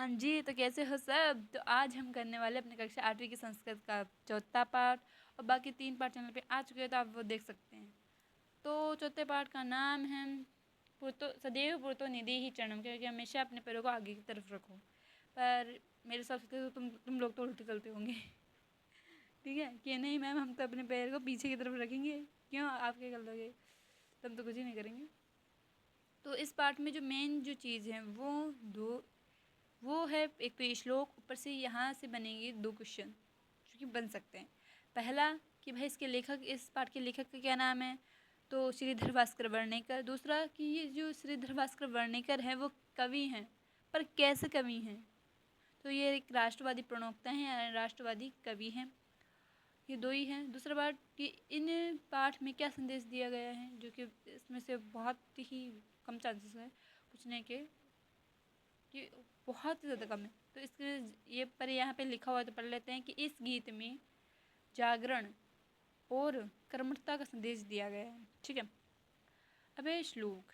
हाँ जी, तो कैसे हो सब? तो आज हम करने वाले अपनी कक्षा 8वीं की संस्कृत का चौथा पाठ, और बाकी 3 पाठ चैनल पे आ चुके हैं तो आप वो देख सकते हैं। तो चौथे पाठ का नाम है पुरतो सदैव पुरतो निधि ही चरणम, क्योंकि हमेशा अपने पैरों को आगे की तरफ रखो। पर मेरे हिसाब से तो तुम लोग तो उल्टे चलते होंगे। ठीक है कि नहीं मैम, हम तो अपने पैर को पीछे की तरफ रखेंगे। क्यों, आप क्या कर लोगे? तुम तो कुछ ही नहीं करेंगे। तो इस पाठ में जो मेन जो चीज़ है वो है, एक तो ये श्लोक, ऊपर से यहाँ से बनेंगे 2 क्वेश्चन जो कि बन सकते हैं। पहला कि भाई इसके लेखक, इस पाठ के लेखक का क्या नाम है? तो श्रीधर भास्कर वर्णेकर। दूसरा कि ये जो श्रीधर भास्कर वर्णेकर है वो कवि हैं, पर कैसे कवि हैं? तो ये एक राष्ट्रवादी प्रणोक्ता हैं या राष्ट्रवादी कवि हैं। ये 2 ही हैं। दूसरा बात कि इन पाठ में क्या संदेश दिया गया है, जो कि इसमें से बहुत ही कम चांसेस है पूछने के, कि बहुत ही ज़्यादा कम है। तो इसके ये पर यहाँ पे लिखा हुआ है तो पढ़ लेते हैं कि इस गीत में जागरण और कर्मठता का संदेश दिया गया है। ठीक है। अब है श्लोक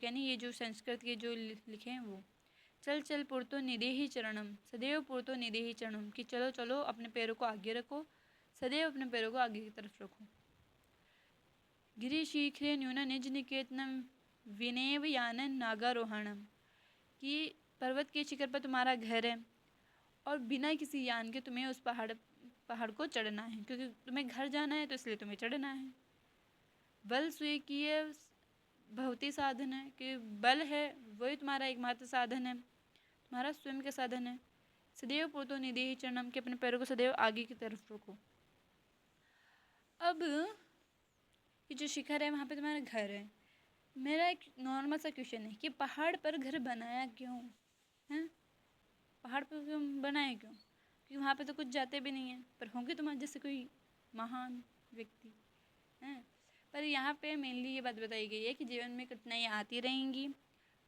यानी ये जो संस्कृत के जो लिखे हैं वो, चल चल पुरतो निदेहि चरणम सदैव पुरतो निदेहि चरणम, कि चलो चलो अपने पैरों को आगे रखो, सदैव अपने पैरों को आगे की तरफ रखो। गिरि शीघ्रे न्यून निज निकेतनम विनेव यानन नागारोहणम, कि पर्वत के शिखर पर तुम्हारा घर है और बिना किसी यान के तुम्हें उस पहाड़ को चढ़ना है, क्योंकि तुम्हें घर जाना है तो इसलिए तुम्हें चढ़ना है। बल स्वीकीय भौतिक साधन है, कि बल है वही तुम्हारा एकमात्र साधन है, तुम्हारा स्वयं का साधन है। सदैव पुरतो निदेहि चरणम, के अपने पैरों को सदैव आगे की तरफ रखो। अब ये जो शिखर है वहाँ पे तुम्हारा घर है। मेरा एक नॉर्मल सा क्वेश्चन है कि पहाड़ पर घर बनाया क्यों है? पहाड़ पर क्यों बनाए क्यों? क्योंकि वहाँ पे तो कुछ जाते भी नहीं हैं, पर होंगे तुम्हारे जैसे कोई महान व्यक्ति हैं। पर यहाँ पे मेनली ये बात बताई गई है कि जीवन में कठिनाइयाँ आती रहेंगी,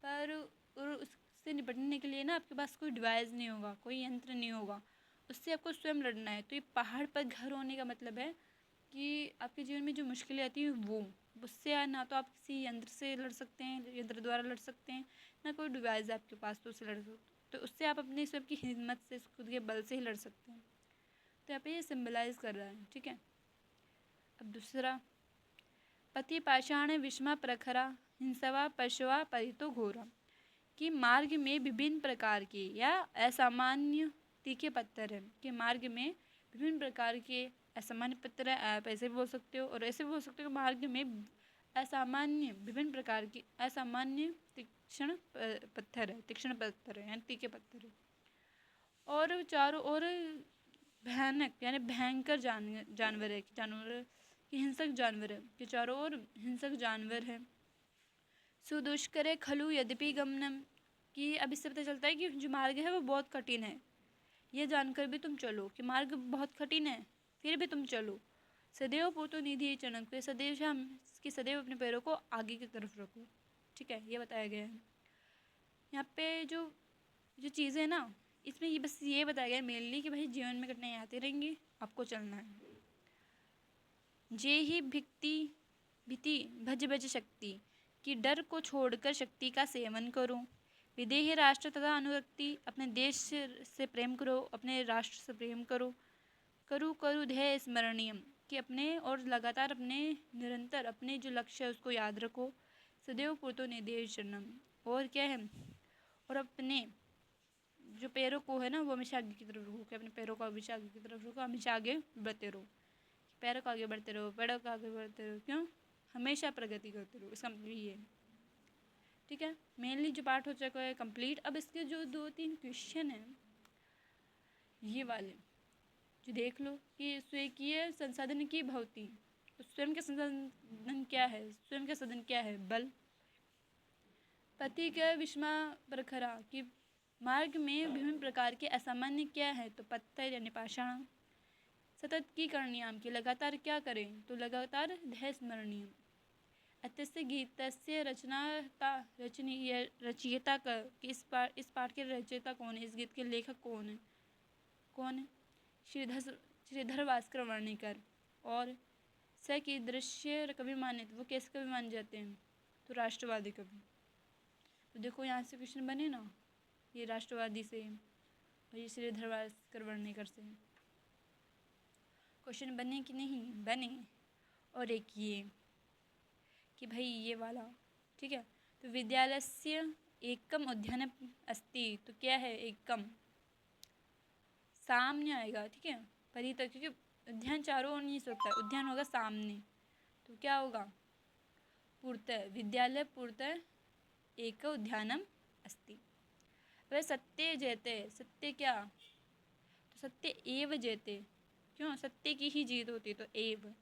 पर और उससे निपटने के लिए ना आपके पास कोई डिवाइस नहीं होगा, कोई यंत्र नहीं होगा, उससे आपको स्वयं लड़ना है। तो ये पहाड़ पर घर होने का मतलब है कि आपके जीवन में जो मुश्किलें आती हैं वो उससे ना तो आप किसी यंत्र से लड़ सकते हैं, यंत्र द्वारा लड़ सकते हैं, ना कोई डिवाइस है आपके पास तो उससे लड़ सकते, तो उससे आप अपने स्वयं की हिम्मत से, खुद के बल से ही लड़ सकते हैं। तो यहाँ पे ये सिम्बलाइज कर रहा है। ठीक है। अब दूसरा, पति पाषाण विषमा प्रखरा हिंसवा पशुआ परितो घोरा, कि मार्ग में विभिन्न प्रकार के या असामान्य तीखे पत्थर हैं। कि मार्ग में विभिन्न प्रकार के असामान्य पत्थर है, आप ऐसे भी बोल सकते हो और ऐसे भी बोल सकते हो कि मार्ग में असामान्य विभिन्न प्रकार की असामान्य तीक्ष्ण पत्थर है यानी तीखे पत्थर है। और चारों ओर भयानक यानी भयंकर जानवर है, कि हिंसक जानवर है, कि चारों ओर हिंसक जानवर है। सुदुष्कर खलु यद्यपि गमनम, कि अब इससे पता चलता है कि जो मार्ग है वो बहुत कठिन है। ये जानकर भी तुम चलो कि मार्ग बहुत कठिन है, फिर भी तुम चलो। सदैव पुरतो निधि चरणम, के सदैव से हम कि सदैव अपने पैरों को आगे की तरफ रखो। ठीक है, ये बताया गया है। यहाँ पे जो जो चीज़ें हैं ना, इसमें ये बस ये बताया गया है मेनली कि भाई जीवन में कठिनाई आती रहेंगी, आपको चलना है। जे ही भीति भज भज शक्ति, कि डर को छोड़कर शक्ति का सेवन करो। विदेही राष्ट्र तथा अनुरक्ति, अपने देश से प्रेम करो, अपने राष्ट्र से प्रेम करो। करु करु ध्येय स्मरणीयम, कि अपने और लगातार अपने निरंतर अपने जो लक्ष्य है उसको याद रखो। सदैव पुरतो निधेय चरणम, और क्या है, और अपने जो पैरों को है ना वो हमेशा आगे की तरफ रखो, कि अपने पैरों को हमेशा आगे की तरफ रखो, हमेशा आगे बढ़ते रहो। पैरों को आगे बढ़ते रहो, पैरों को आगे बढ़ते रहो, क्यों? हमेशा प्रगति करते रहो, इसका मतलब ये है। ठीक है, मेनली जो पार्ट हो चुका है कंप्लीट। अब इसके जो 2-3 क्वेश्चन हैं ये वाले जो देख लो, कि स्वीकीय संसाधन की भवती, तो स्वयं का संसाधन क्या है? स्वयं का साधन क्या है? बल। पति का विषमा प्रखरा, कि मार्ग में विभिन्न प्रकार के असामान्य क्या है? तो पत्थर यानी पाषाण। सतत की करणीयाम, की लगातार क्या करें? तो लगातार ध्येय स्मरणीय। अत्यस्य गीतस्य रचयिता का, कि इस पाठ के रचयिता कौन है? इस गीत के लेखक कौन है? श्रीधर भास्कर वर्णिकर। और स की दृश्य कवि मानित, वो कैसे कवि माने जाते हैं? तो राष्ट्रवादी कवि। तो देखो यहाँ से क्वेश्चन बने ना, ये राष्ट्रवादी से और ये श्रीधर भास्कर वर्णेकर से। क्वेश्चन बने कि नहीं बने। और एक ये कि भाई ये वाला ठीक है। तो विद्यालयस्य एकम उद्यानम अस्ति, तो क्या है एकम, सामने आएगा ठीक है परितः, क्योंकि उद्यान चारों ओर नहीं सकता, उद्यान होगा सामने, तो क्या होगा पुरतः, विद्यालय पुरतः एक उद्यानम अस्ति। वह सत्य जयते, सत्य क्या, तो सत्य एव जयते, क्यों, सत्य की ही जीत होती है तो एव।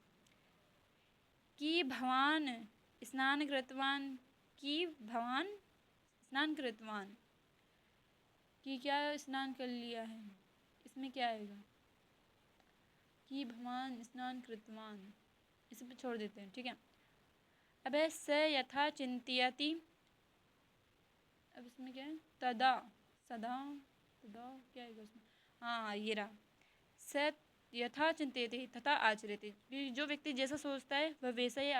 कि भवान स्नान कृतवान, कि भवान स्नान कृतवान, कि क्या स्नान कर लिया है, इसमें क्या आएगा, कि भवान स्नान कृतवान, इसे पे छोड़ देते हैं ठीक है। अब है स यथा चिंतयति, अब इसमें क्या है तदा, सदा तदा क्या आएगा उसमें, हाँ ये रहा, स यथा चिंतयति तथा आचरति, जो व्यक्ति जैसा सोचता है वह वैसा ही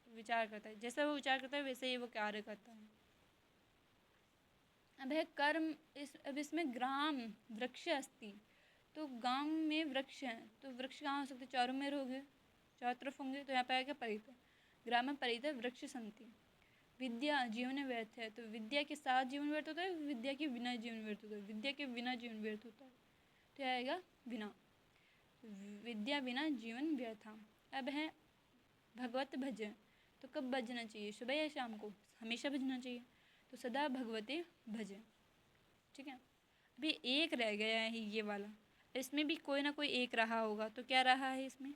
विचार करता है, जैसा वो विचार करता है वैसे ही वो कार्य करता है। अब है कर्म, अब इसमें ग्राम वृक्ष अस्ति, तो गांव में वृक्ष हैं, तो वृक्ष कहाँ हो सकते, चारों में होंगे, चारों तरफ होंगे, तो यहाँ पे आएगा परितः, ग्राम में परितः वृक्ष संति। विद्या जीवन व्यर्थ है, तो विद्या के साथ जीवन व्यर्थ होता है, विद्या के बिना जीवन व्यर्थ होता है, विद्या के बिना जीवन व्यर्थ होता है, तो आएगा बिना, विद्या बिना जीवन व्यर्थ। अब है भगवत भज, तो कब भजना चाहिए, सुबह या शाम को, हमेशा भजना चाहिए, तो सदा भगवते भज ठीक है। अभी एक रह गया है ये वाला, इसमें भी कोई ना कोई एक रहा होगा, तो क्या रहा है इसमें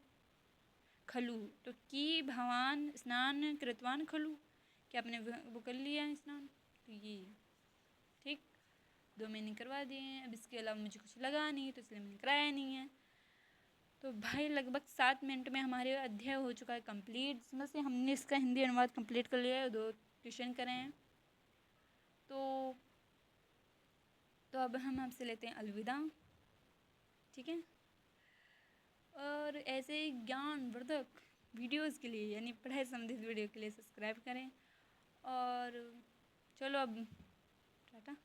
खलु, तो कि भवान स्नान कृतवान खलु, क्या आपने वो कर लिया है स्नान, तो ये ठीक, 2 मैंने करवा दिए हैं। अब इसके अलावा मुझे कुछ लगा नहीं तो इसलिए मैंने कराया नहीं है। तो भाई लगभग 7 मिनट में हमारे अध्याय हो चुका है कंप्लीट, इसमें से हमने इसका हिंदी अनुवाद कंप्लीट कर लिया है, 2 ट्यूशन करे हैं। तो अब हम आपसे लेते हैं अलविदा ठीक है। और ऐसे ही ज्ञानवर्धक वीडियोस के लिए यानी पढ़ाई संबंधित वीडियो के लिए सब्सक्राइब करें। और चलो अब टाटा।